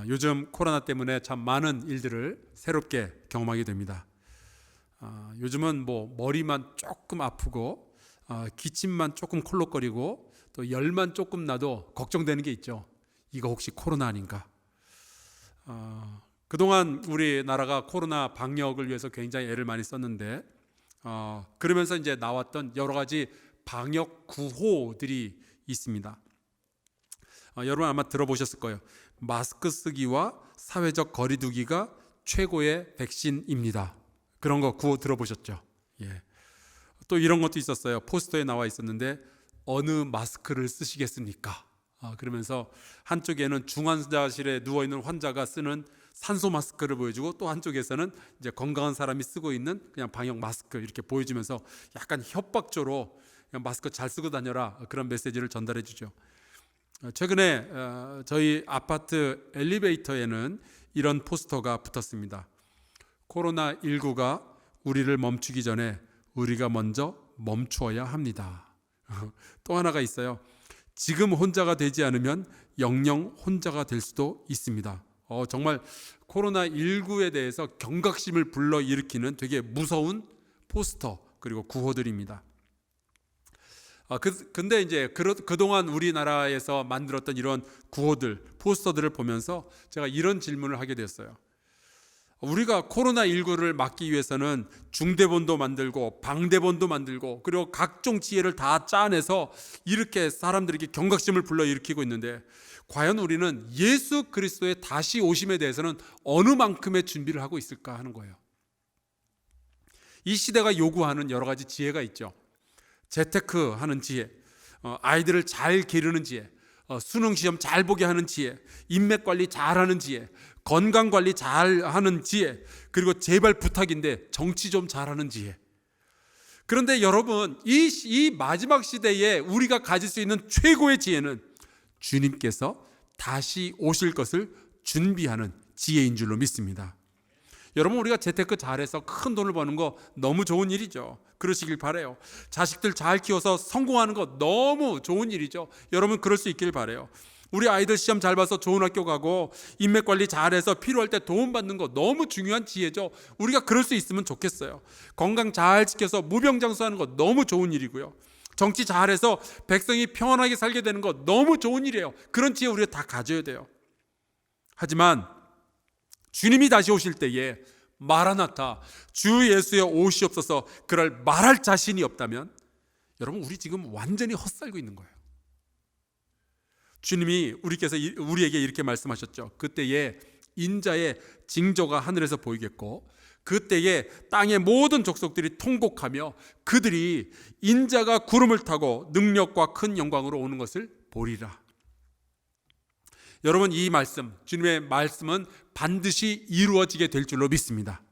요즘 코로나 때문에 참 많은 일들을 새롭게 경험하게 됩니다. 요즘은 뭐 머리만 조금 아프고 기침만 조금 콜록거리고 또 열만 조금 나도 걱정되는 게 있죠. 이거 혹시 코로나 아닌가? 그동안 우리나라가 코로나 방역을 위해서 굉장히 애를 많이 썼는데 그러면서 이제 나왔던 여러 가지 방역 구호들이 있습니다. 여러분 아마 들어보셨을 거예요. 마스크 쓰기와 사회적 거리 두기가 최고의 백신입니다. 그런 거 구호 들어보셨죠? 예. 또 이런 것도 있었어요. 포스터에 나와 있었는데 어느 마스크를 쓰시겠습니까? 그러면서 한쪽에는 중환자실에 누워있는 환자가 쓰는 산소 마스크를 보여주고 또 한쪽에서는 이제 건강한 사람이 쓰고 있는 그냥 방역 마스크 이렇게 보여주면서 약간 협박조로 그냥 마스크 잘 쓰고 다녀라 그런 메시지를 전달해 주죠. 최근에 저희 아파트 엘리베이터에는 이런 포스터가 붙었습니다. 코로나19가 우리를 멈추기 전에 우리가 먼저 멈추어야 합니다. 또 하나가 있어요. 지금 혼자가 되지 않으면 영영 혼자가 될 수도 있습니다. 정말 코로나19에 대해서 경각심을 불러일으키는 되게 무서운 포스터 그리고 구호들입니다. 근데 이제 그동안 우리나라에서 만들었던 이런 구호들, 포스터들을 보면서 제가 이런 질문을 하게 됐어요. 우리가 코로나19를 막기 위해서는 중대본도 만들고 방대본도 만들고 그리고 각종 지혜를 다 짜내서 이렇게 사람들에게 경각심을 불러일으키고 있는데 과연 우리는 예수 그리스도의 다시 오심에 대해서는 어느 만큼의 준비를 하고 있을까 하는 거예요. 이 시대가 요구하는 여러 가지 지혜가 있죠. 재테크 하는 지혜, 아이들을 잘 기르는 지혜, 수능 시험 잘 보게 하는 지혜, 인맥 관리 잘 하는 지혜, 건강 관리 잘 하는 지혜, 그리고 제발 부탁인데 정치 좀 잘하는 지혜. 그런데 여러분, 이 마지막 시대에 우리가 가질 수 있는 최고의 지혜는 주님께서 다시 오실 것을 준비하는 지혜인 줄로 믿습니다. 여러분, 우리가 재테크 잘해서 큰 돈을 버는 거 너무 좋은 일이죠. 그러시길 바라요. 자식들 잘 키워서 성공하는 거 너무 좋은 일이죠. 여러분 그럴 수 있길 바라요. 우리 아이들 시험 잘 봐서 좋은 학교 가고 인맥 관리 잘해서 필요할 때 도움 받는 거 너무 중요한 지혜죠. 우리가 그럴 수 있으면 좋겠어요. 건강 잘 지켜서 무병장수하는 거 너무 좋은 일이고요. 정치 잘해서 백성이 평안하게 살게 되는 거 너무 좋은 일이에요. 그런 지혜 우리가 다 가져야 돼요. 하지만 주님이 다시 오실 때에 마라나타 주 예수여 오시옵소서 그럴 말할 자신이 없다면 여러분 우리 지금 완전히 헛살고 있는 거예요. 주님이 우리에게 이렇게 말씀하셨죠. 그때에 인자의 징조가 하늘에서 보이겠고 그때에 땅의 모든 족속들이 통곡하며 그들이 인자가 구름을 타고 능력과 큰 영광으로 오는 것을 보리라. 여러분 이 말씀, 주님의 말씀은 반드시 이루어지게 될 줄로 믿습니다.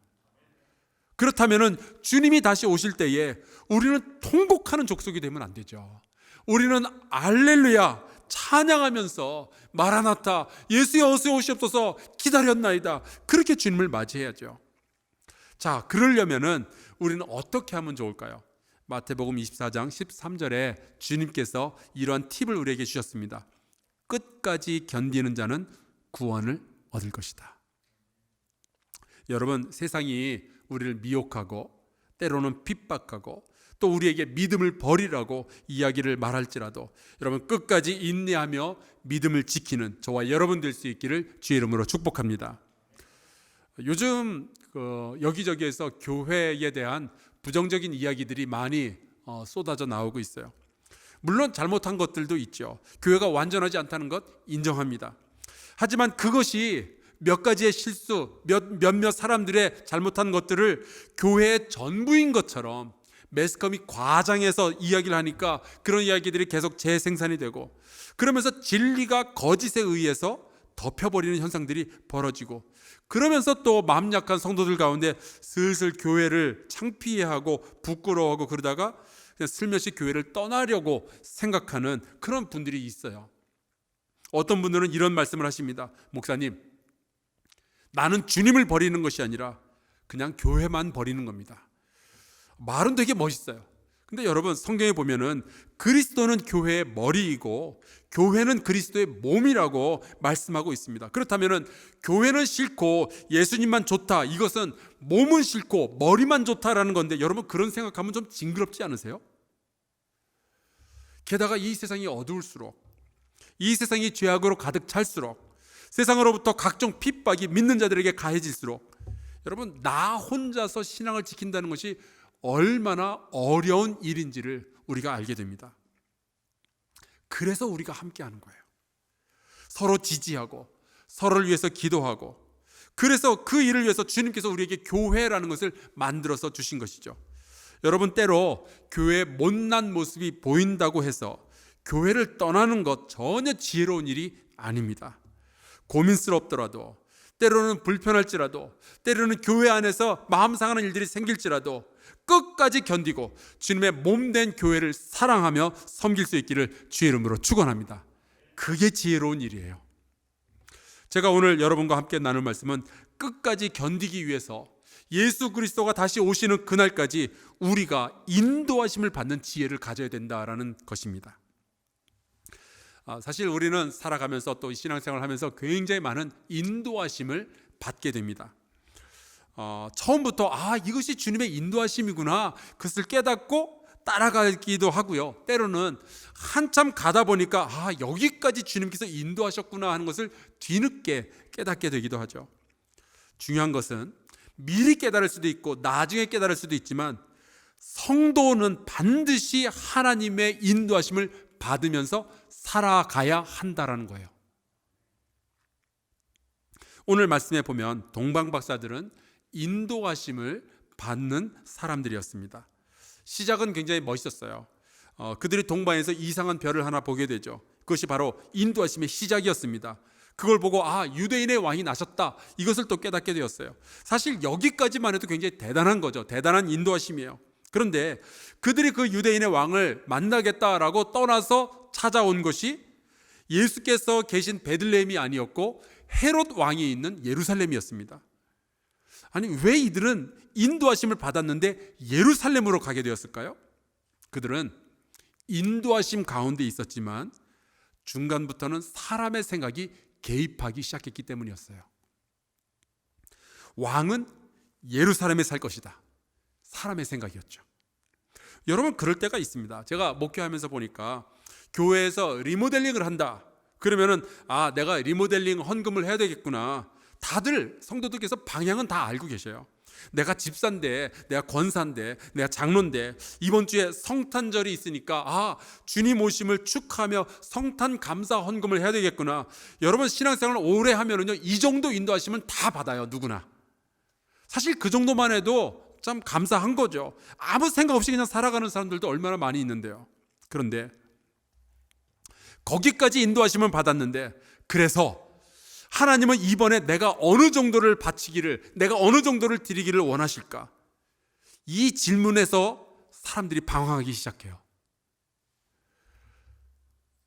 그렇다면 주님이 다시 오실 때에 우리는 통곡하는 족속이 되면 안 되죠. 우리는 알렐루야 찬양하면서 마라나타 예수여 어서 오시옵소서 기다렸나이다 그렇게 주님을 맞이해야죠. 자, 그러려면은 우리는 어떻게 하면 좋을까요? 마태복음 24장 13절에 주님께서 이러한 팁을 우리에게 주셨습니다. 끝까지 견디는 자는 구원을 얻을 것이다. 여러분 세상이 우리를 미혹하고 때로는 핍박하고 또 우리에게 믿음을 버리라고 이야기를 말할지라도 여러분 끝까지 인내하며 믿음을 지키는 저와 여러분 될 수 있기를 주의 이름으로 축복합니다. 요즘 여기저기에서 교회에 대한 부정적인 이야기들이 많이 쏟아져 나오고 있어요. 물론 잘못한 것들도 있죠. 교회가 완전하지 않다는 것 인정합니다. 하지만 그것이 몇 가지의 실수, 몇몇 사람들의 잘못한 것들을 교회의 전부인 것처럼 매스컴이 과장해서 이야기를 하니까 그런 이야기들이 계속 재생산이 되고 그러면서 진리가 거짓에 의해서 덮여버리는 현상들이 벌어지고 그러면서 또 마음 약한 성도들 가운데 슬슬 교회를 창피해하고 부끄러워하고 그러다가 그냥 슬며시 교회를 떠나려고 생각하는 그런 분들이 있어요. 어떤 분들은 이런 말씀을 하십니다. 목사님, 나는 주님을 버리는 것이 아니라 그냥 교회만 버리는 겁니다. 말은 되게 멋있어요. 근데 여러분, 성경에 보면은 그리스도는 교회의 머리이고 교회는 그리스도의 몸이라고 말씀하고 있습니다. 그렇다면은 교회는 싫고 예수님만 좋다, 이것은 몸은 싫고 머리만 좋다라는 건데, 여러분 그런 생각하면 좀 징그럽지 않으세요? 게다가 이 세상이 어두울수록, 이 세상이 죄악으로 가득 찰수록, 세상으로부터 각종 핍박이 믿는 자들에게 가해질수록, 여러분 나 혼자서 신앙을 지킨다는 것이 얼마나 어려운 일인지를 우리가 알게 됩니다. 그래서 우리가 함께 하는 거예요. 서로 지지하고 서로를 위해서 기도하고, 그래서 그 일을 위해서 주님께서 우리에게 교회라는 것을 만들어서 주신 것이죠. 여러분, 때로 교회의 못난 모습이 보인다고 해서 교회를 떠나는 것 전혀 지혜로운 일이 아닙니다. 고민스럽더라도, 때로는 불편할지라도, 때로는 교회 안에서 마음 상하는 일들이 생길지라도 끝까지 견디고 주님의 몸된 교회를 사랑하며 섬길 수 있기를 주의 이름으로 축원합니다. 그게 지혜로운 일이에요. 제가 오늘 여러분과 함께 나눌 말씀은 끝까지 견디기 위해서 예수 그리스도가 다시 오시는 그날까지 우리가 인도하심을 받는 지혜를 가져야 된다라는 것입니다. 사실 우리는 살아가면서 또 신앙생활을 하면서 굉장히 많은 인도하심을 받게 됩니다. 처음부터 이것이 주님의 인도하심이구나, 그것을 깨닫고 따라가기도 하고요. 때로는 한참 가다 보니까 여기까지 주님께서 인도하셨구나 하는 것을 뒤늦게 깨닫게 되기도 하죠. 중요한 것은 미리 깨달을 수도 있고 나중에 깨달을 수도 있지만, 성도는 반드시 하나님의 인도하심을 받으면서 살아가야 한다라는 거예요. 오늘 말씀에 보면 동방박사들은 인도하심을 받는 사람들이었습니다. 시작은 굉장히 멋있었어요. 그들이 동방에서 이상한 별을 하나 보게 되죠. 그것이 바로 인도하심의 시작이었습니다. 그걸 보고 유대인의 왕이 나셨다, 이것을 또 깨닫게 되었어요. 사실 여기까지만 해도 굉장히 대단한 거죠. 대단한 인도하심이에요. 그런데 그들이 그 유대인의 왕을 만나겠다라고 떠나서 찾아온 것이 예수께서 계신 베들레헴이 아니었고 헤롯 왕이 있는 예루살렘이었습니다. 아니, 왜 이들은 인도하심을 받았는데 예루살렘으로 가게 되었을까요? 그들은 인도하심 가운데 있었지만 중간부터는 사람의 생각이 개입하기 시작했기 때문이었어요. 왕은 예루살렘에 살 것이다, 사람의 생각이었죠. 여러분, 그럴 때가 있습니다. 제가 목회하면서 보니까 교회에서 리모델링을 한다 그러면은 내가 리모델링 헌금을 해야 되겠구나, 다들 성도들께서 방향은 다 알고 계셔요. 내가 집사인데, 내가 권사인데, 내가 장로인데 이번 주에 성탄절이 있으니까 주님 오심을 축하하며 성탄 감사 헌금을 해야 되겠구나. 여러분, 신앙생활을 오래 하면은요, 이 정도 인도하시면 다 받아요, 누구나. 사실 그 정도만 해도 참 감사한 거죠. 아무 생각 없이 그냥 살아가는 사람들도 얼마나 많이 있는데요. 그런데 거기까지 인도하심을 받았는데, 그래서 하나님은 이번에 내가 어느 정도를 바치기를, 내가 어느 정도를 드리기를 원하실까? 이 질문에서 사람들이 방황하기 시작해요.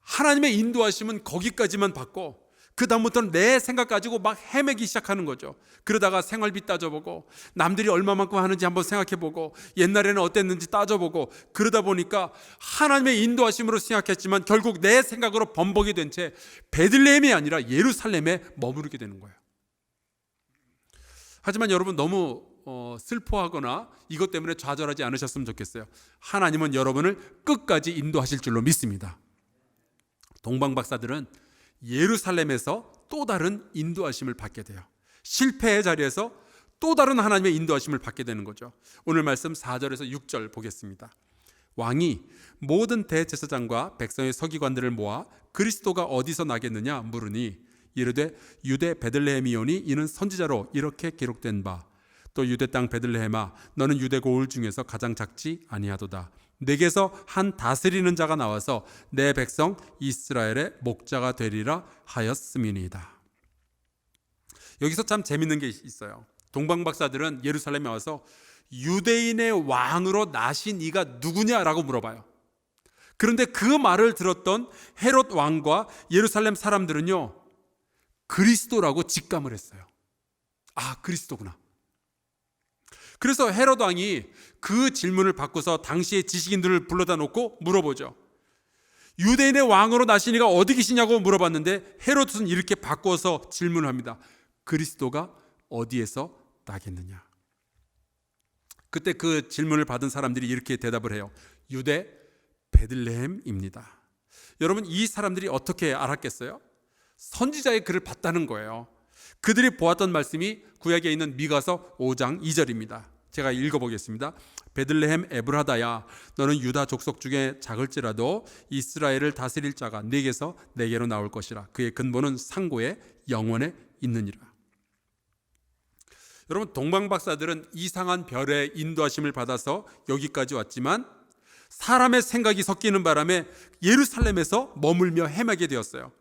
하나님의 인도하심은 거기까지만 받고 그 다음부터는 내 생각 가지고 막 헤매기 시작하는 거죠. 그러다가 생활비 따져보고, 남들이 얼마만큼 하는지 한번 생각해보고, 옛날에는 어땠는지 따져보고, 그러다 보니까 하나님의 인도하심으로 생각했지만 결국 내 생각으로 범벅이 된 채 베들레헴이 아니라 예루살렘에 머무르게 되는 거예요. 하지만 여러분, 너무 슬퍼하거나 이것 때문에 좌절하지 않으셨으면 좋겠어요. 하나님은 여러분을 끝까지 인도하실 줄로 믿습니다. 동방박사들은 예루살렘에서 또 다른 인도하심을 받게 돼요. 실패의 자리에서 또 다른 하나님의 인도하심을 받게 되는 거죠. 오늘 말씀 4절에서 6절 보겠습니다. 왕이 모든 대제사장과 백성의 서기관들을 모아 그리스도가 어디서 나겠느냐 물으니 이르되 유대 베들레헴이오니 이는 선지자로 이렇게 기록된 바, 또 유대 땅 베들레헴아 너는 유대 고을 중에서 가장 작지 아니하도다. 내게서 한 다스리는 자가 나와서 내 백성 이스라엘의 목자가 되리라 하였음이니이다. 여기서 참 재밌는 게 있어요. 동방박사들은 예루살렘에 와서 유대인의 왕으로 나신 이가 누구냐라고 물어봐요. 그런데 그 말을 들었던 헤롯 왕과 예루살렘 사람들은요, 그리스도라고 직감을 했어요. 그리스도구나. 그래서 헤롯 왕이 그 질문을 바꿔서 당시의 지식인들을 불러다 놓고 물어보죠. 유대인의 왕으로 나시니가 어디 계시냐고 물어봤는데 헤롯은 이렇게 바꿔서 질문을 합니다. 그리스도가 어디에서 나겠느냐? 그때 그 질문을 받은 사람들이 이렇게 대답을 해요. 유대 베들레헴입니다. 여러분, 이 사람들이 어떻게 알았겠어요? 선지자의 글을 봤다는 거예요. 그들이 보았던 말씀이 구약에 있는 미가서 5장 2절입니다. 제가 읽어보겠습니다. 베들레헴 에브라다야, 너는 유다 족속 중에 작을지라도 이스라엘을 다스릴 자가 네게서 내게로 나올 것이라. 그의 근본은 상고에 영원에 있느니라. 여러분, 동방박사들은 이상한 별의 인도하심을 받아서 여기까지 왔지만 사람의 생각이 섞이는 바람에 예루살렘에서 머물며 헤매게 되었어요.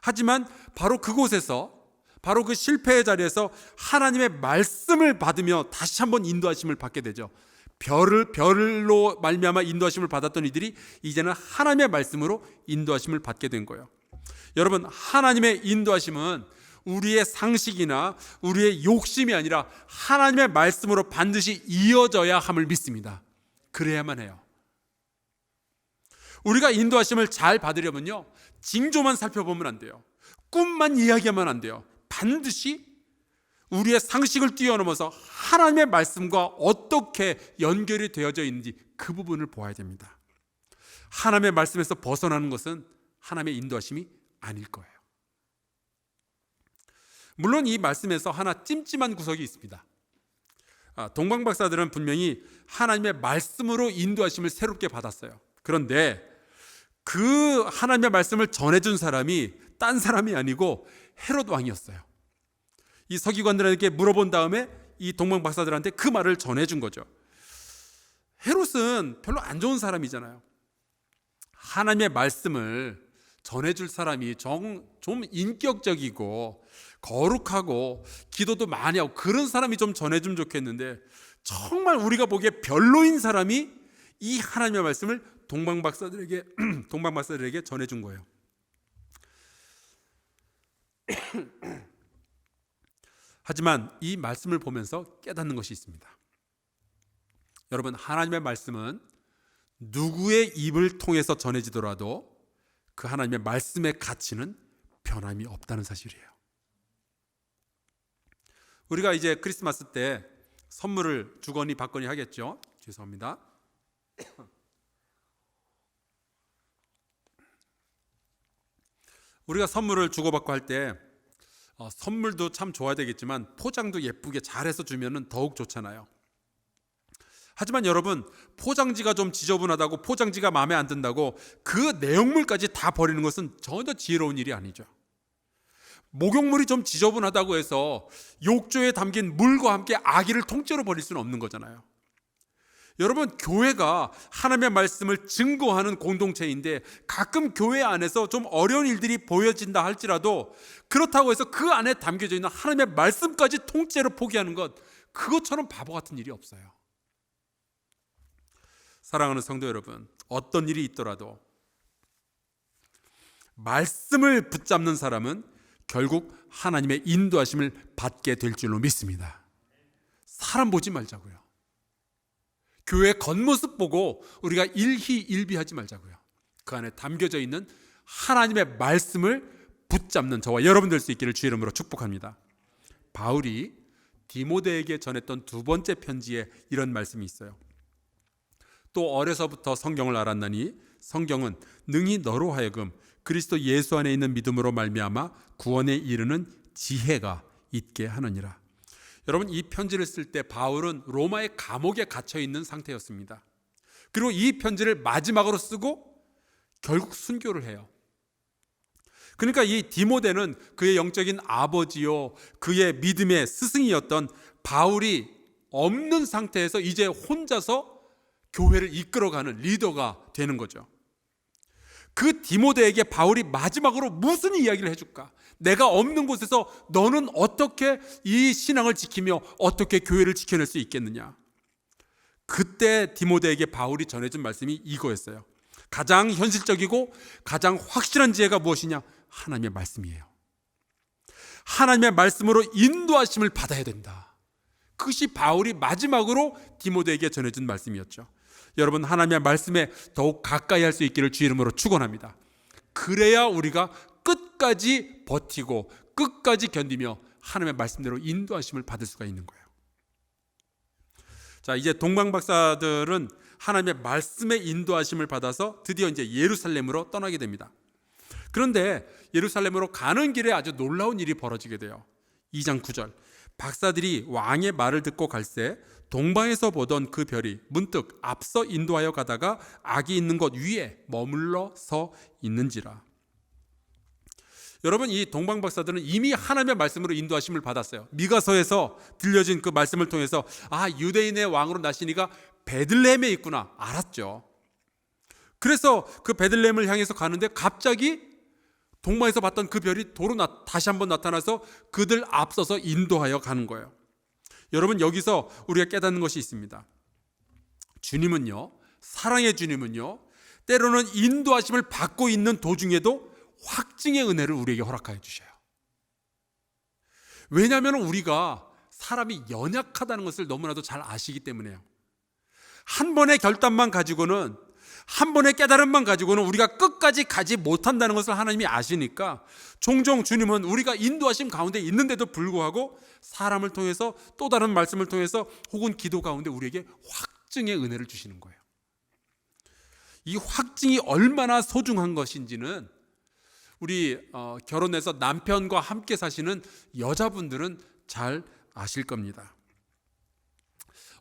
하지만 바로 그곳에서, 바로 그 실패의 자리에서 하나님의 말씀을 받으며 다시 한번 인도하심을 받게 되죠. 별로 말미암아 인도하심을 받았던 이들이 이제는 하나님의 말씀으로 인도하심을 받게 된 거예요. 여러분, 하나님의 인도하심은 우리의 상식이나 우리의 욕심이 아니라 하나님의 말씀으로 반드시 이어져야 함을 믿습니다. 그래야만 해요. 우리가 인도하심을 잘 받으려면요, 징조만 살펴보면 안 돼요. 꿈만 이야기하면 안 돼요. 반드시 우리의 상식을 뛰어넘어서 하나님의 말씀과 어떻게 연결이 되어져 있는지 그 부분을 보아야 됩니다. 하나님의 말씀에서 벗어나는 것은 하나님의 인도하심이 아닐 거예요. 물론 이 말씀에서 하나 찜찜한 구석이 있습니다. 동방박사들은 분명히 하나님의 말씀으로 인도하심을 새롭게 받았어요. 그런데 그 하나님의 말씀을 전해준 사람이 딴 사람이 아니고 헤롯 왕이었어요. 이 서기관들에게 물어본 다음에 이 동방박사들한테 그 말을 전해준 거죠. 헤롯은 별로 안 좋은 사람이잖아요. 하나님의 말씀을 전해줄 사람이 좀 인격적이고 거룩하고 기도도 많이 하고 그런 사람이 좀 전해주면 좋겠는데, 정말 우리가 보기에 별로인 사람이 이 하나님의 말씀을 동방박사들에게 전해준 거예요. 하지만 이 말씀을 보면서 깨닫는 것이 있습니다. 여러분, 하나님의 말씀은 누구의 입을 통해서 전해지더라도 그 하나님의 말씀의 가치는 변함이 없다는 사실이에요. 우리가 이제 크리스마스 때 선물을 주거니 받거니 하겠죠. 죄송합니다. 우리가 선물을 주고받고 할 때 선물도 참 좋아야 되겠지만 포장도 예쁘게 잘해서 주면 더욱 좋잖아요. 하지만 여러분, 포장지가 좀 지저분하다고, 포장지가 마음에 안 든다고 그 내용물까지 다 버리는 것은 전혀 지혜로운 일이 아니죠. 목욕물이 좀 지저분하다고 해서 욕조에 담긴 물과 함께 아기를 통째로 버릴 수는 없는 거잖아요. 여러분, 교회가 하나님의 말씀을 증거하는 공동체인데 가끔 교회 안에서 좀 어려운 일들이 보여진다 할지라도 그렇다고 해서 그 안에 담겨져 있는 하나님의 말씀까지 통째로 포기하는 것, 그것처럼 바보 같은 일이 없어요. 사랑하는 성도 여러분, 어떤 일이 있더라도 말씀을 붙잡는 사람은 결국 하나님의 인도하심을 받게 될 줄로 믿습니다. 사람 보지 말자고요. 교회 겉모습 보고 우리가 일희일비하지 말자고요. 그 안에 담겨져 있는 하나님의 말씀을 붙잡는 저와 여러분 될 수 있기를 주의 이름으로 축복합니다. 바울이 디모데에게 전했던 두 번째 편지에 이런 말씀이 있어요. 또 어려서부터 성경을 알았나니 성경은 능히 너로 하여금 그리스도 예수 안에 있는 믿음으로 말미암아 구원에 이르는 지혜가 있게 하느니라. 여러분, 이 편지를 쓸 때 바울은 로마의 감옥에 갇혀 있는 상태였습니다. 그리고 이 편지를 마지막으로 쓰고 결국 순교를 해요. 그러니까 이 디모데는 그의 영적인 아버지요, 그의 믿음의 스승이었던 바울이 없는 상태에서 이제 혼자서 교회를 이끌어가는 리더가 되는 거죠. 그 디모데에게 바울이 마지막으로 무슨 이야기를 해줄까? 내가 없는 곳에서 너는 어떻게 이 신앙을 지키며 어떻게 교회를 지켜낼 수 있겠느냐? 그때 디모데에게 바울이 전해준 말씀이 이거였어요. 가장 현실적이고 가장 확실한 지혜가 무엇이냐? 하나님의 말씀이에요. 하나님의 말씀으로 인도하심을 받아야 된다. 그것이 바울이 마지막으로 디모데에게 전해준 말씀이었죠. 여러분, 하나님의 말씀에 더욱 가까이 할 수 있기를 주 이름으로 축원합니다. 그래야 우리가 끝까지 버티고 끝까지 견디며 하나님의 말씀대로 인도하심을 받을 수가 있는 거예요. 자, 이제 동방 박사들은 하나님의 말씀의 인도하심을 받아서 드디어 이제 예루살렘으로 떠나게 됩니다. 그런데 예루살렘으로 가는 길에 아주 놀라운 일이 벌어지게 돼요. 2장 9절. 박사들이 왕의 말을 듣고 갈새 동방에서 보던 그 별이 문득 앞서 인도하여 가다가 악이 있는 곳 위에 머물러 서 있는지라. 여러분, 이 동방 박사들은 이미 하나님의 말씀으로 인도하심을 받았어요. 미가서에서 들려진 그 말씀을 통해서 유대인의 왕으로 나시니가 베들레헴에 있구나 알았죠. 그래서 그 베들레헴을 향해서 가는데 갑자기 동방에서 봤던 그 별이 도로 다시 한번 나타나서 그들 앞서서 인도하여 가는 거예요. 여러분, 여기서 우리가 깨닫는 것이 있습니다. 주님은요, 사랑의 주님은요, 때로는 인도하심을 받고 있는 도중에도 확증의 은혜를 우리에게 허락하여 주셔요. 왜냐하면 우리가 사람이 연약하다는 것을 너무나도 잘 아시기 때문에요. 한 번의 결단만 가지고는, 한 번의 깨달음만 가지고는 우리가 끝까지 가지 못한다는 것을 하나님이 아시니까 종종 주님은 우리가 인도하심 가운데 있는데도 불구하고 사람을 통해서, 또 다른 말씀을 통해서, 혹은 기도 가운데 우리에게 확증의 은혜를 주시는 거예요. 이 확증이 얼마나 소중한 것인지는 우리 결혼해서 남편과 함께 사시는 여자분들은 잘 아실 겁니다.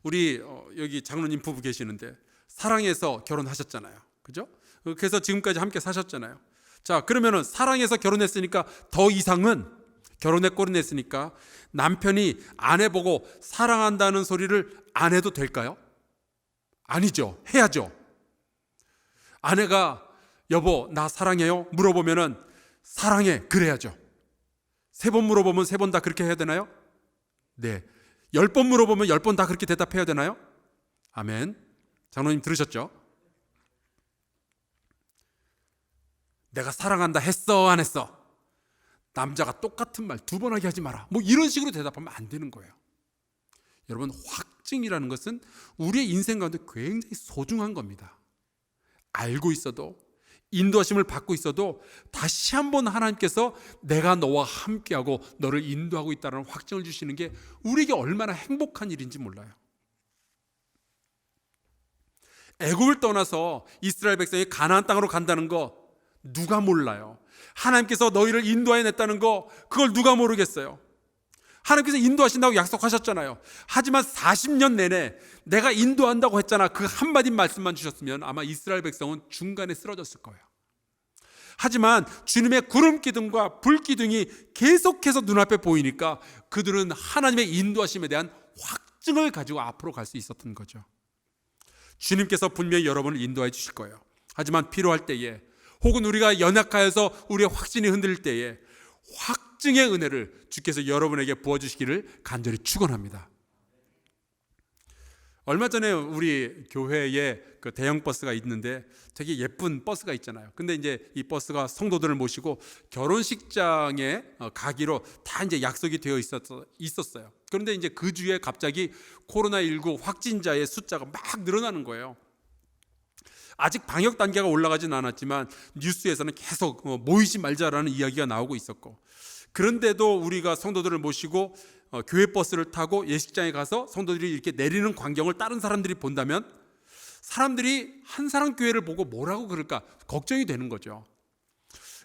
우리 여기 장로님 부부 계시는데 사랑해서 결혼하셨잖아요. 그죠? 그래서 지금까지 함께 사셨잖아요. 자, 그러면은 사랑해서 결혼했으니까 더 이상은, 결혼에 꼴이 냈으니까 남편이 아내 보고 사랑한다는 소리를 안 해도 될까요? 아니죠. 해야죠. 아내가 여보 나 사랑해요? 물어보면은 사랑해 그래야죠. 3번 물어보면 3번 다 그렇게 해야 되나요? 네. 10번 물어보면 10번 다 그렇게 대답해야 되나요? 아멘. 장로님 들으셨죠? 내가 사랑한다 했어 안 했어? 남자가 똑같은 말 2번 하게 하지 마라. 뭐 이런 식으로 대답하면 안 되는 거예요. 여러분, 확증이라는 것은 우리의 인생 가운데 굉장히 소중한 겁니다. 알고 있어도, 인도하심을 받고 있어도 다시 한번 하나님께서 내가 너와 함께하고 너를 인도하고 있다는 확증을 주시는 게 우리에게 얼마나 행복한 일인지 몰라요. 애굽을 떠나서 이스라엘 백성이 가나안 땅으로 간다는 거 누가 몰라요? 하나님께서 너희를 인도해 냈다는 거 그걸 누가 모르겠어요? 하나님께서 인도하신다고 약속하셨잖아요. 하지만 40년 내내 내가 인도한다고 했잖아, 그 한마디 말씀만 주셨으면 아마 이스라엘 백성은 중간에 쓰러졌을 거예요. 하지만 주님의 구름 기둥과 불 기둥이 계속해서 눈앞에 보이니까 그들은 하나님의 인도하심에 대한 확증을 가지고 앞으로 갈 수 있었던 거죠. 주님께서 분명히 여러분을 인도해 주실 거예요. 하지만 필요할 때에, 혹은 우리가 연약하여서 우리의 확신이 흔들릴 때에 확증의 은혜를 주께서 여러분에게 부어주시기를 간절히 축원합니다. 얼마 전에 우리 교회에 그 대형 버스가 있는데 되게 예쁜 버스가 있잖아요. 근데 이제 이 버스가 성도들을 모시고 결혼식장에 가기로 다 이제 약속이 되어 있었어요. 그런데 이제 그 주에 갑자기 코로나19 확진자의 숫자가 막 늘어나는 거예요. 아직 방역 단계가 올라가진 않았지만 뉴스에서는 계속 모이지 말자라는 이야기가 나오고 있었고, 그런데도 우리가 성도들을 모시고 교회 버스를 타고 예식장에 가서 성도들이 이렇게 내리는 광경을 다른 사람들이 본다면 사람들이 한사랑교회를 보고 뭐라고 그럴까 걱정이 되는 거죠.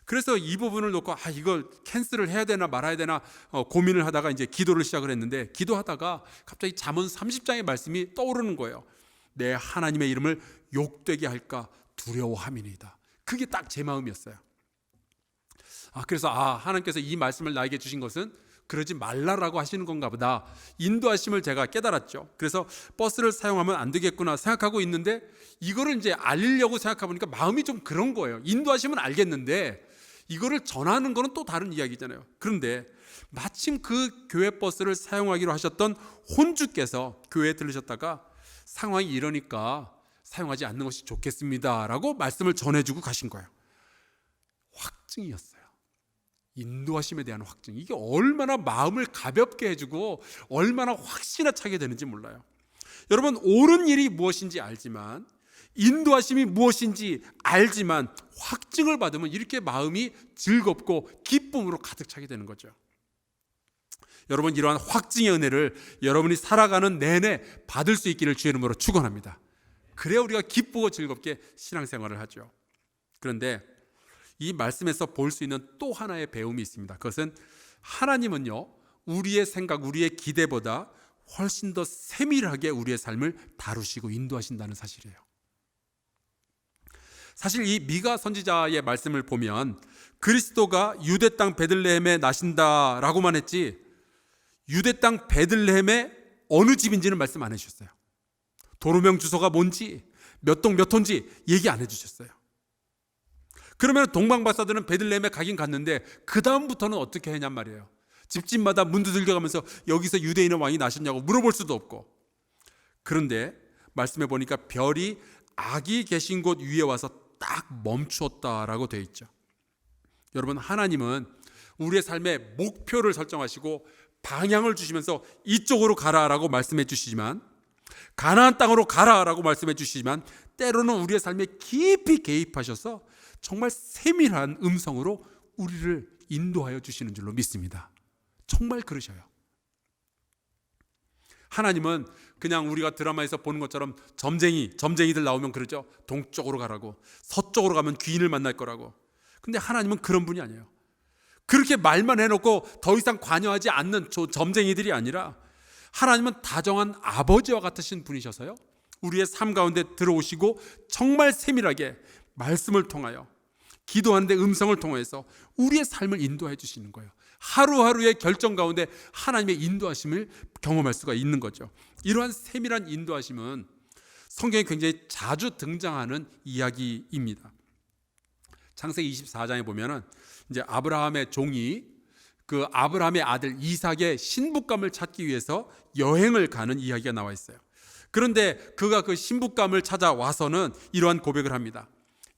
그래서 이 부분을 놓고 이걸 캔슬을 해야 되나 말아야 되나 고민을 하다가 이제 기도를 시작을 했는데, 기도하다가 갑자기 잠언 30장의 말씀이 떠오르는 거예요. 내 하나님의 이름을 욕되게 할까 두려워함이니이다. 그게 딱 제 마음이었어요. 그래서 하나님께서 이 말씀을 나에게 주신 것은 그러지 말라라고 하시는 건가 보다, 인도하심을 제가 깨달았죠. 그래서 버스를 사용하면 안 되겠구나 생각하고 있는데 이거를 이제 알리려고 생각해 보니까 마음이 좀 그런 거예요. 인도하심은 알겠는데 이거를 전하는 거는 또 다른 이야기잖아요. 그런데 마침 그 교회 버스를 사용하기로 하셨던 혼주께서 교회에 들르셨다가 상황이 이러니까 사용하지 않는 것이 좋겠습니다 라고 말씀을 전해주고 가신 거예요. 확증이었어요. 인도하심에 대한 확증, 이게 얼마나 마음을 가볍게 해주고 얼마나 확신에 차게 되는지 몰라요. 여러분, 옳은 일이 무엇인지 알지만, 인도하심이 무엇인지 알지만 확증을 받으면 이렇게 마음이 즐겁고 기쁨으로 가득 차게 되는 거죠. 여러분, 이러한 확증의 은혜를 여러분이 살아가는 내내 받을 수 있기를 주의 이름으로 축원합니다. 그래야 우리가 기쁘고 즐겁게 신앙생활을 하죠. 그런데 이 말씀에서 볼 수 있는 또 하나의 배움이 있습니다. 그것은 하나님은요, 우리의 생각, 우리의 기대보다 훨씬 더 세밀하게 우리의 삶을 다루시고 인도하신다는 사실이에요. 사실 이 미가 선지자의 말씀을 보면 그리스도가 유대 땅 베들레헴에 나신다라고만 했지, 유대 땅 베들레헴의 어느 집인지는 말씀 안 해주셨어요. 도로명 주소가 뭔지, 몇 동 몇 호인지 얘기 안 해주셨어요. 그러면 동방박사들은 베들레헴에 가긴 갔는데 그 다음부터는 어떻게 했냔 말이에요. 집집마다 문 두들겨 가면서 여기서 유대인의 왕이 나셨냐고 물어볼 수도 없고. 그런데 말씀해 보니까 별이 아기 계신 곳 위에 와서 딱 멈추었다라고 되어 있죠. 여러분, 하나님은 우리의 삶의 목표를 설정하시고 방향을 주시면서 이쪽으로 가라라고 말씀해 주시지만, 가나안 땅으로 가라라고 말씀해 주시지만, 때로는 우리의 삶에 깊이 개입하셔서 정말 세밀한 음성으로 우리를 인도하여 주시는 줄로 믿습니다. 정말 그러셔요. 하나님은 그냥 우리가 드라마에서 보는 것처럼 점쟁이들 나오면 그러죠. 동쪽으로 가라고, 서쪽으로 가면 귀인을 만날 거라고. 근데 하나님은 그런 분이 아니에요. 그렇게 말만 해놓고 더 이상 관여하지 않는 점쟁이들이 아니라, 하나님은 다정한 아버지와 같으신 분이셔서요, 우리의 삶 가운데 들어오시고 정말 세밀하게 말씀을 통하여, 기도하는데 음성을 통해서 우리의 삶을 인도해 주시는 거예요. 하루하루의 결정 가운데 하나님의 인도하심을 경험할 수가 있는 거죠. 이러한 세밀한 인도하심은 성경에 굉장히 자주 등장하는 이야기입니다. 창세기 24장에 보면은 이제 아브라함의 종이 그 아브라함의 아들 이삭의 신부감을 찾기 위해서 여행을 가는 이야기가 나와 있어요. 그런데 그가 그 신부감을 찾아와서는 이러한 고백을 합니다.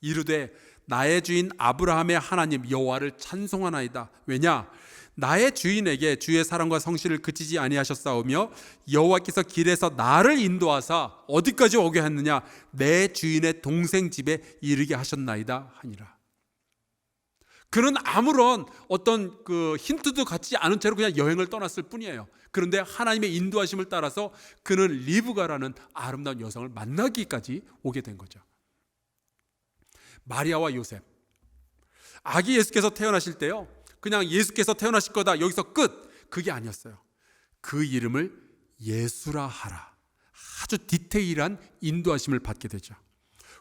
이르되 나의 주인 아브라함의 하나님 여호와를 찬송하나이다. 왜냐? 나의 주인에게 주의 사랑과 성실을 그치지 아니하셨사오며 여호와께서 길에서 나를 인도하사 어디까지 오게 했느냐? 내 주인의 동생 집에 이르게 하셨나이다 하니라. 그는 아무런 어떤 그 힌트도 갖지 않은 채로 그냥 여행을 떠났을 뿐이에요. 그런데 하나님의 인도하심을 따라서 그는 리브가라는 아름다운 여성을 만나기까지 오게 된 거죠. 마리아와 요셉, 아기 예수께서 태어나실 때요, 그냥 예수께서 태어나실 거다, 여기서 끝, 그게 아니었어요. 그 이름을 예수라 하라. 아주 디테일한 인도하심을 받게 되죠.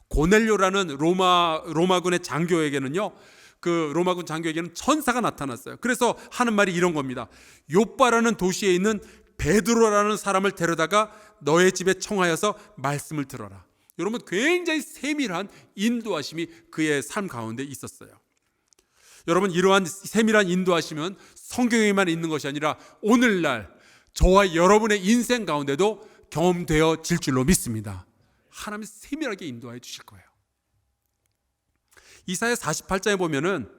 고넬료라는 로마군의 장교에게는요, 그 로마군 장교에게는 천사가 나타났어요. 그래서 하는 말이 이런 겁니다. 요빠라는 도시에 있는 베드로라는 사람을 데려다가 너의 집에 청하여서 말씀을 들어라. 여러분, 굉장히 세밀한 인도하심이 그의 삶 가운데 있었어요. 여러분, 이러한 세밀한 인도하심은 성경에만 있는 것이 아니라 오늘날 저와 여러분의 인생 가운데도 경험되어질 줄로 믿습니다. 하나님이 세밀하게 인도해 주실 거예요. 이사야 48장에 보면은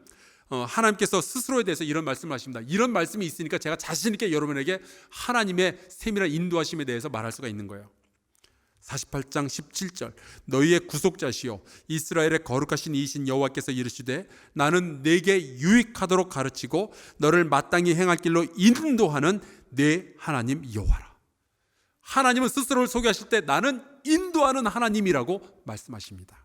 하나님께서 스스로에 대해서 이런 말씀을 하십니다. 이런 말씀이 있으니까 제가 자신 있게 여러분에게 하나님의 세밀한 인도하심에 대해서 말할 수가 있는 거예요. 48장 17절 너희의 구속자시요 이스라엘의 거룩하신 이이신 여호와께서 이르시되 나는 내게 유익하도록 가르치고 너를 마땅히 행할 길로 인도하는 내 하나님 여호와라. 하나님은 스스로를 소개하실 때 나는 인도하는 하나님이라고 말씀하십니다.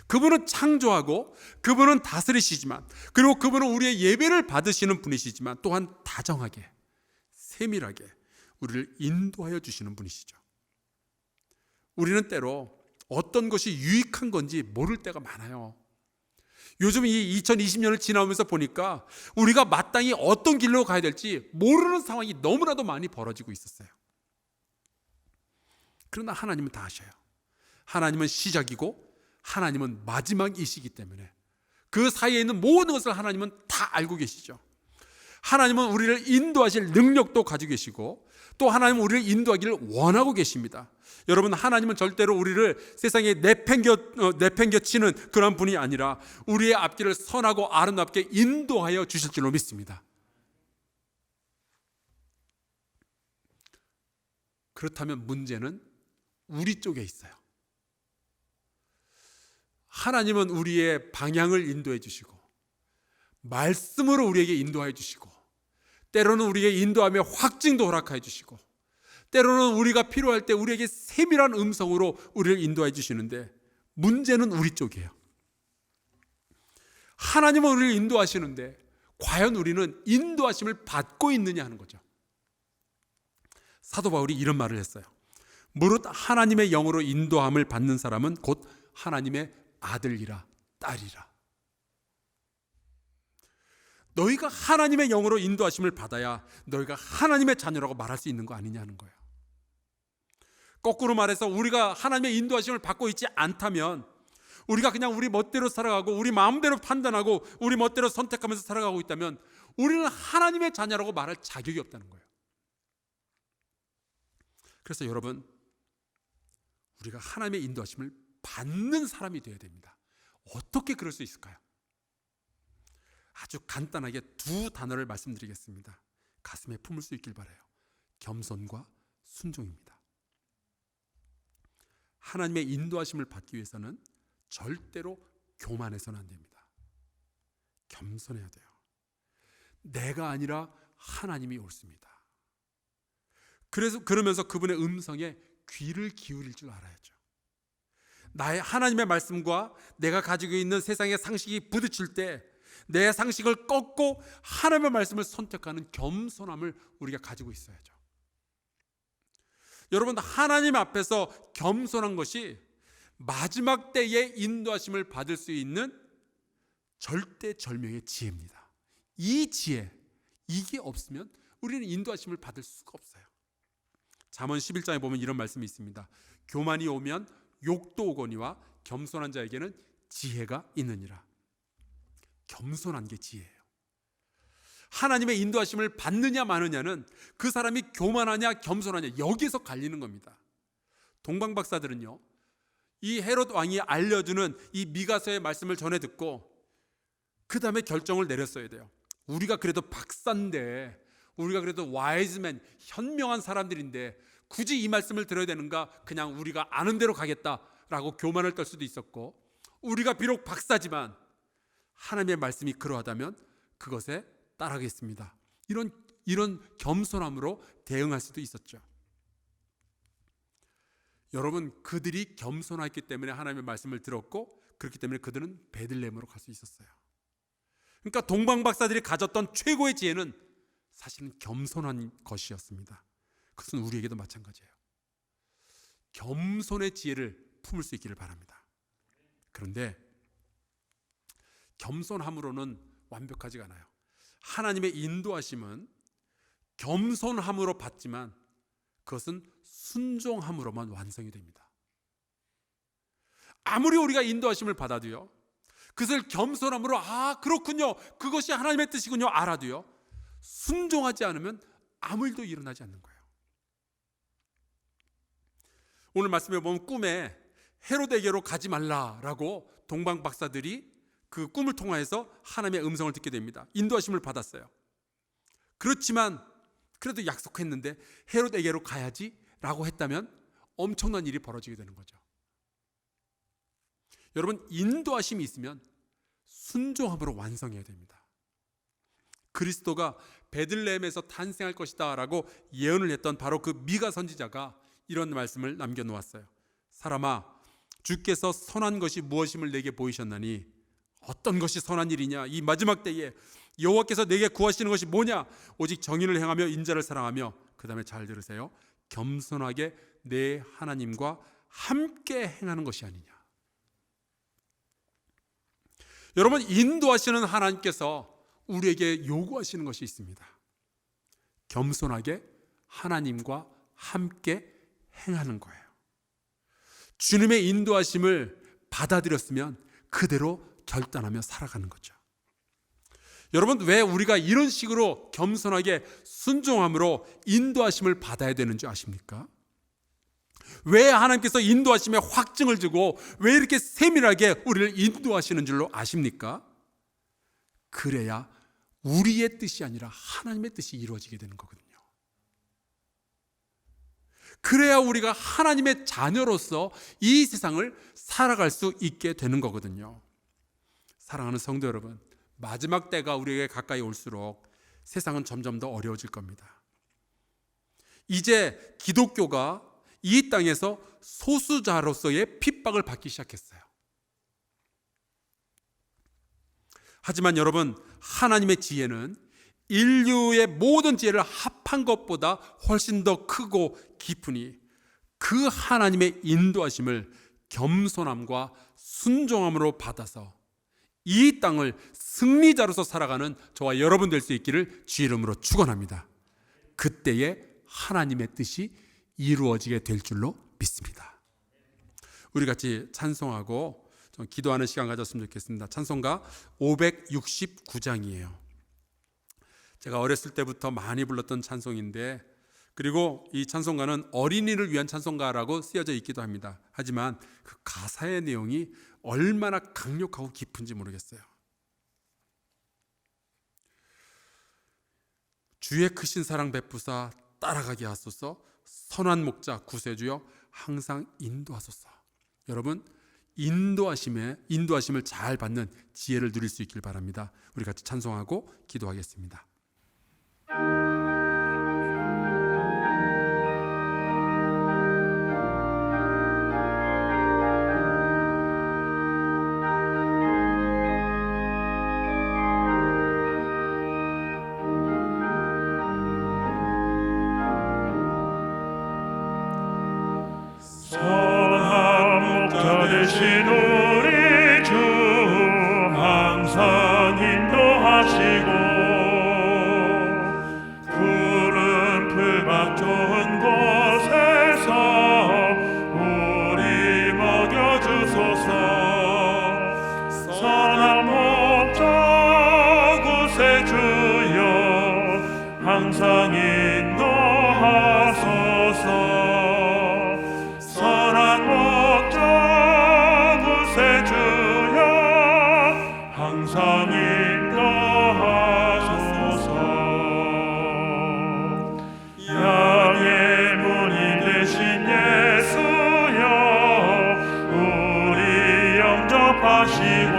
그분은 창조하고 그분은 다스리시지만, 그리고 그분은 우리의 예배를 받으시는 분이시지만 또한 다정하게 세밀하게 우리를 인도하여 주시는 분이시죠. 우리는 때로 어떤 것이 유익한 건지 모를 때가 많아요. 요즘 이 2020년을 지나오면서 보니까 우리가 마땅히 어떤 길로 가야 될지 모르는 상황이 너무나도 많이 벌어지고 있었어요. 그러나 하나님은 다 아셔요. 하나님은 시작이고 하나님은 마지막이시기 때문에 그 사이에 있는 모든 것을 하나님은 다 알고 계시죠. 하나님은 우리를 인도하실 능력도 가지고 계시고 또 하나님은 우리를 인도하기를 원하고 계십니다. 여러분, 하나님은 절대로 우리를 세상에 내팽겨치는 그런 분이 아니라 우리의 앞길을 선하고 아름답게 인도하여 주실 줄로 믿습니다. 그렇다면 문제는 우리 쪽에 있어요. 하나님은 우리의 방향을 인도해 주시고 말씀으로 우리에게 인도해 주시고 때로는 우리에게 인도하며 확증도 허락해 주시고 때로는 우리가 필요할 때 우리에게 세밀한 음성으로 우리를 인도해 주시는데 문제는 우리 쪽이에요. 하나님은 우리를 인도하시는데 과연 우리는 인도하심을 받고 있느냐 하는 거죠. 사도 바울이 이런 말을 했어요. 무릇 하나님의 영으로 인도함을 받는 사람은 곧 하나님의 아들이라 딸이라. 너희가 하나님의 영으로 인도하심을 받아야 너희가 하나님의 자녀라고 말할 수 있는 거 아니냐는 거예요. 거꾸로 말해서 우리가 하나님의 인도하심을 받고 있지 않다면 우리가 그냥 우리 멋대로 살아가고 우리 마음대로 판단하고 우리 멋대로 선택하면서 살아가고 있다면 우리는 하나님의 자녀라고 말할 자격이 없다는 거예요. 그래서 여러분, 우리가 하나님의 인도하심을 받는 사람이 되어야 됩니다. 어떻게 그럴 수 있을까요? 아주 간단하게 두 단어를 말씀드리겠습니다. 가슴에 품을 수 있길 바라요. 겸손과 순종입니다. 하나님의 인도하심을 받기 위해서는 절대로 교만해서는 안 됩니다. 겸손해야 돼요. 내가 아니라 하나님이 옳습니다. 그러면서 그분의 음성에 귀를 기울일 줄 알아야죠. 나의 하나님의 말씀과 내가 가지고 있는 세상의 상식이 부딪힐 때 내 상식을 꺾고 하나님의 말씀을 선택하는 겸손함을 우리가 가지고 있어야죠. 여러분, 하나님 앞에서 겸손한 것이 마지막 때에 인도하심을 받을 수 있는 절대절명의 지혜입니다. 이 지혜, 이게 없으면 우리는 인도하심을 받을 수가 없어요. 잠언 11장에 보면 이런 말씀이 있습니다. 교만이 오면 욕도 오거니와 겸손한 자에게는 지혜가 있느니라. 겸손한 게 지혜예요. 하나님의 인도하심을 받느냐 마느냐는 그 사람이 교만하냐 겸손하냐 여기서 갈리는 겁니다. 동방박사들은요, 이 헤롯 왕이 알려주는 이 미가서의 말씀을 전해 듣고 그 다음에 결정을 내렸어야 돼요. 우리가 그래도 박사인데, 우리가 그래도 와이즈맨, 현명한 사람들인데 굳이 이 말씀을 들어야 되는가? 그냥 우리가 아는 대로 가겠다라고 교만을 떨 수도 있었고, 우리가 비록 박사지만 하나님의 말씀이 그러하다면 그것에 따르겠습니다. 이런 겸손함으로 대응할 수도 있었죠. 여러분, 그들이 겸손했기 때문에 하나님의 말씀을 들었고, 그렇기 때문에 그들은 베들레헴으로 갈 수 있었어요. 그러니까 동방박사들이 가졌던 최고의 지혜는 사실은 겸손한 것이었습니다. 그것은 우리에게도 마찬가지예요. 겸손의 지혜를 품을 수 있기를 바랍니다. 그런데 겸손함으로는 완벽하지가 않아요. 하나님의 인도하심은 겸손함으로 받지만 그것은 순종함으로만 완성이 됩니다. 아무리 우리가 인도하심을 받아도요, 그것을 겸손함으로 그렇군요, 그것이 하나님의 뜻이군요 알아도요, 순종하지 않으면 아무 일도 일어나지 않는 거예요. 오늘 말씀에 보면 꿈에 헤롯에게로 가지 말라라고 동방 박사들이 그 꿈을 통하여서 하나님의 음성을 듣게 됩니다. 인도하심을 받았어요. 그렇지만 그래도 약속했는데 헤롯에게로 가야지 라고 했다면 엄청난 일이 벌어지게 되는 거죠. 여러분, 인도하심이 있으면 순종함으로 완성해야 됩니다. 그리스도가 베들레헴에서 탄생할 것이다 라고 예언을 했던 바로 그 미가 선지자가 이런 말씀을 남겨놓았어요. 사람아, 주께서 선한 것이 무엇임을 내게 보이셨나니 어떤 것이 선한 일이냐? 이 마지막 때에 여호와께서 내게 구하시는 것이 뭐냐? 오직 정의를 행하며 인자를 사랑하며, 그 다음에 잘 들으세요, 겸손하게 내 하나님과 함께 행하는 것이 아니냐. 여러분, 인도하시는 하나님께서 우리에게 요구하시는 것이 있습니다. 겸손하게 하나님과 함께 행하는 거예요. 주님의 인도하심을 받아들였으면 그대로 결단하며 살아가는 거죠. 여러분, 왜 우리가 이런 식으로 겸손하게 순종함으로 인도하심을 받아야 되는 줄 아십니까? 왜 하나님께서 인도하심에 확증을 주고 왜 이렇게 세밀하게 우리를 인도하시는 줄로 아십니까? 그래야 우리의 뜻이 아니라 하나님의 뜻이 이루어지게 되는 거거든요. 그래야 우리가 하나님의 자녀로서 이 세상을 살아갈 수 있게 되는 거거든요. 사랑하는 성도 여러분, 마지막 때가 우리에게 가까이 올수록 세상은 점점 더 어려워질 겁니다. 이제 기독교가 이 땅에서 소수자로서의 핍박을 받기 시작했어요. 하지만 여러분, 하나님의 지혜는 인류의 모든 지혜를 합한 것보다 훨씬 더 크고 깊으니 그 하나님의 인도하심을 겸손함과 순종함으로 받아서 이 땅을 승리자로서 살아가는 저와 여러분 될 수 있기를 주 이름으로 축원합니다. 그때에 하나님의 뜻이 이루어지게 될 줄로 믿습니다. 우리 같이 찬송하고 좀 기도하는 시간 가졌으면 좋겠습니다. 찬송가 569장이에요. 제가 어렸을 때부터 많이 불렀던 찬송인데, 그리고 이 찬송가는 어린이를 위한 찬송가라고 쓰여져 있기도 합니다. 하지만 그 가사의 내용이 얼마나 강력하고 깊은지 모르겠어요. 주의 크신 사랑 베푸사 따라가게 하소서, 선한 목자 구세주여 항상 인도하소서. 여러분, 인도하심을 잘 받는 지혜를 누릴 수 있길 바랍니다. 우리 같이 찬송하고 기도하겠습니다. 우리 주 항상 인도하시고 푸른 풀밭 좋은 곳에서 우리 먹여주소서. 선한 목자 구세주여 항상 인도하소서. 항상 인도하소서. 양의 문이 되신 예수여 우리 영접하시고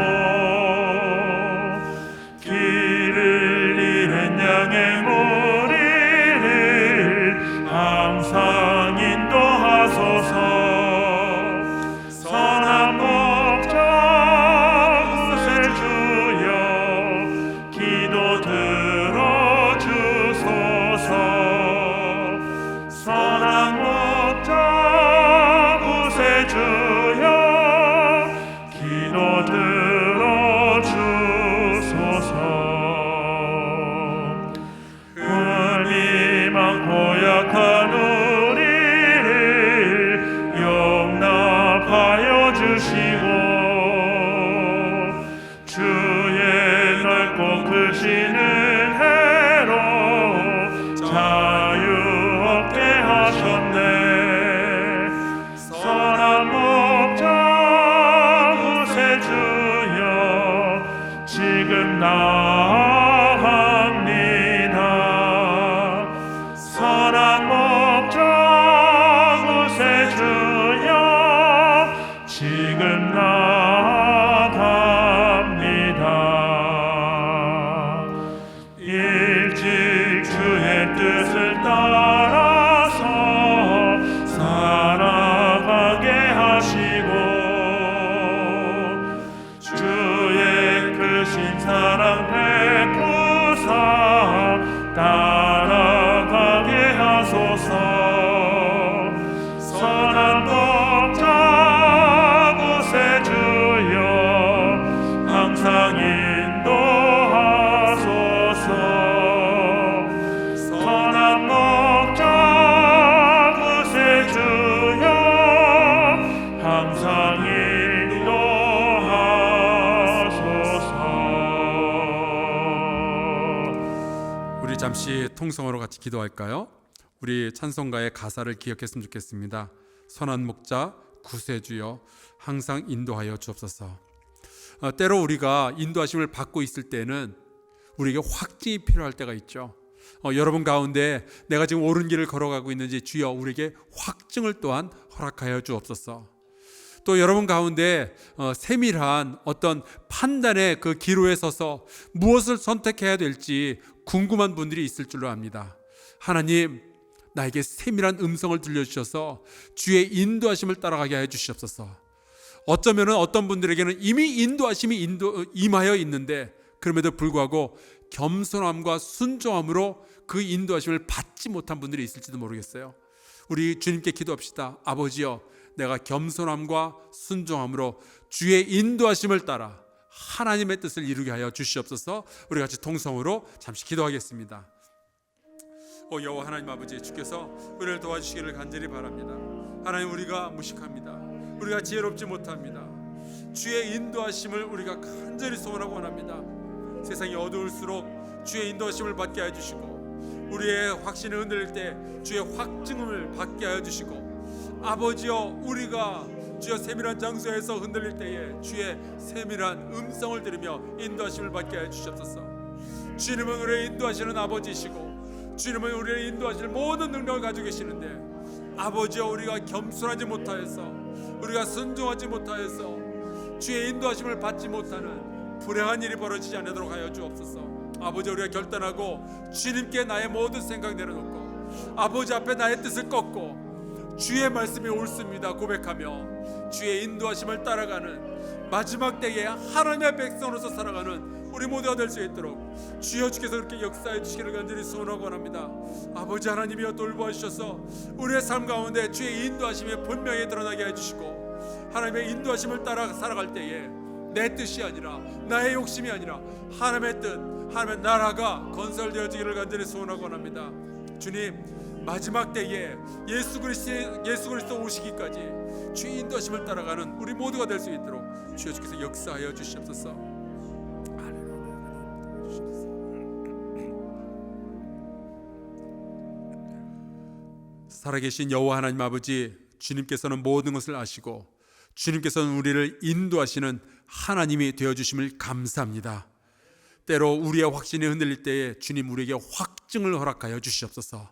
길을 잃은 양의 무리를 항상 인도하소서. 선한 목자 고약한 우리를 용납하여 주시고 주의 넓고 크신 은혜로 자유 얻게 하셨네. 선한 목자 구세주여 지금 나아갑니다. 선한 목자 구세주여 지금 나아갑니다. 일찍 주의 뜻을 따라서 살아가게 하시고 주의 크신 사랑 베푸사 따라가게 하소서. 선한 목자 구세주여 항상 인도하소서. 선한 목자 구세주여 항상 인도하소서. 우리 잠시 통성어로 같이 기도할까요? 우리 찬송가의 가사를 기억했으면 좋겠습니다. 선한 목자 구세주여 항상 인도하여 주옵소서. 때로 우리가 인도하심을 받고 있을 때는 우리에게 확증이 필요할 때가 있죠. 여러분 가운데 내가 지금 옳은 길을 걸어가고 있는지 주여 우리에게 확증을 또한 허락하여 주옵소서. 또 여러분 가운데 세밀한 어떤 판단의 그 기로에 서서 무엇을 선택해야 될지 궁금한 분들이 있을 줄로 압니다. 하나님, 나에게 세밀한 음성을 들려주셔서 주의 인도하심을 따라가게 해 주시옵소서. 어쩌면 어떤 분들에게는 이미 인도하심이 임하여 있는데 그럼에도 불구하고 겸손함과 순종함으로 그 인도하심을 받지 못한 분들이 있을지도 모르겠어요. 우리 주님께 기도합시다. 아버지여, 내가 겸손함과 순종함으로 주의 인도하심을 따라 하나님의 뜻을 이루게 하여 주시옵소서. 우리 같이 통성으로 잠시 기도하겠습니다. 여호와 하나님 아버지, 주께서 우리를 도와주시기를 간절히 바랍니다. 하나님, 우리가 무식합니다. 우리가 지혜롭지 못합니다. 주의 인도하심을 우리가 간절히 소원하고 원합니다. 세상이 어두울수록 주의 인도하심을 받게 해주시고 우리의 확신이 흔들릴 때 주의 확증을 받게 해주시고, 아버지여, 우리가 주의 세밀한 장소에서 흔들릴 때에 주의 세밀한 음성을 들으며 인도하심을 받게 해주셨소서. 주님은 우리의 인도하시는 아버지이시고 주님은 우리를 인도하실 모든 능력을 가지고 계시는데, 아버지여, 우리가 겸손하지 못하여서, 우리가 순종하지 못하여서 주의 인도하심을 받지 못하는 불행한 일이 벌어지지 않도록 하여 주옵소서. 아버지, 우리가 결단하고 주님께 나의 모든 생각 내려놓고 아버지 앞에 나의 뜻을 꺾고 주의 말씀이 옳습니다 고백하며 주의 인도하심을 따라가는 마지막 때에 하나님의 백성으로서 살아가는 우리 모두가 될 수 있도록 주여, 주께서 그렇게 역사해 주시기를 간절히 소원하고 원합니다. 아버지 하나님이여, 돌보아주셔서 우리의 삶 가운데 주의 인도하심이 분명히 드러나게 해주시고, 하나님의 인도하심을 따라 살아갈 때에 내 뜻이 아니라, 나의 욕심이 아니라 하나님의 뜻, 하나님의 나라가 건설되어지기를 간절히 소원하고 원합니다. 주님, 마지막 때에 예수 그리스도 오시기까지 주의 인도하심을 따라가는 우리 모두가 될 수 있도록 주여, 주께서 역사하여 주시옵소서. 살아계신 여호와 하나님 아버지, 주님께서는 모든 것을 아시고 주님께서는 우리를 인도하시는 하나님이 되어주심을 감사합니다. 때로 우리의 확신이 흔들릴 때에 주님, 우리에게 확증을 허락하여 주시옵소서.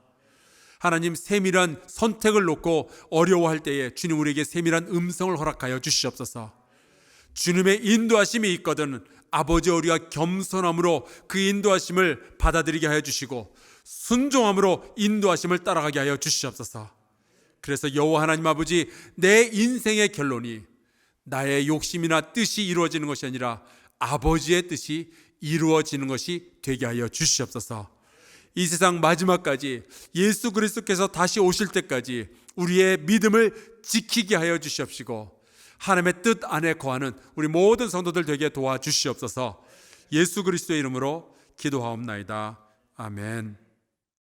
하나님, 세밀한 선택을 놓고 어려워할 때에 주님, 우리에게 세밀한 음성을 허락하여 주시옵소서. 주님의 인도하심이 있거든 아버지, 우리가 겸손함으로 그 인도하심을 받아들이게 하여 주시고 순종함으로 인도하심을 따라가게 하여 주시옵소서. 그래서 여호와 하나님 아버지, 내 인생의 결론이 나의 욕심이나 뜻이 이루어지는 것이 아니라 아버지의 뜻이 이루어지는 것이 되게 하여 주시옵소서. 이 세상 마지막까지 예수 그리스도께서 다시 오실 때까지 우리의 믿음을 지키게 하여 주시옵시고, 하나님의 뜻 안에 거하는 우리 모든 성도들 되게 도와주시옵소서. 예수 그리스도의 이름으로 기도하옵나이다. 아멘.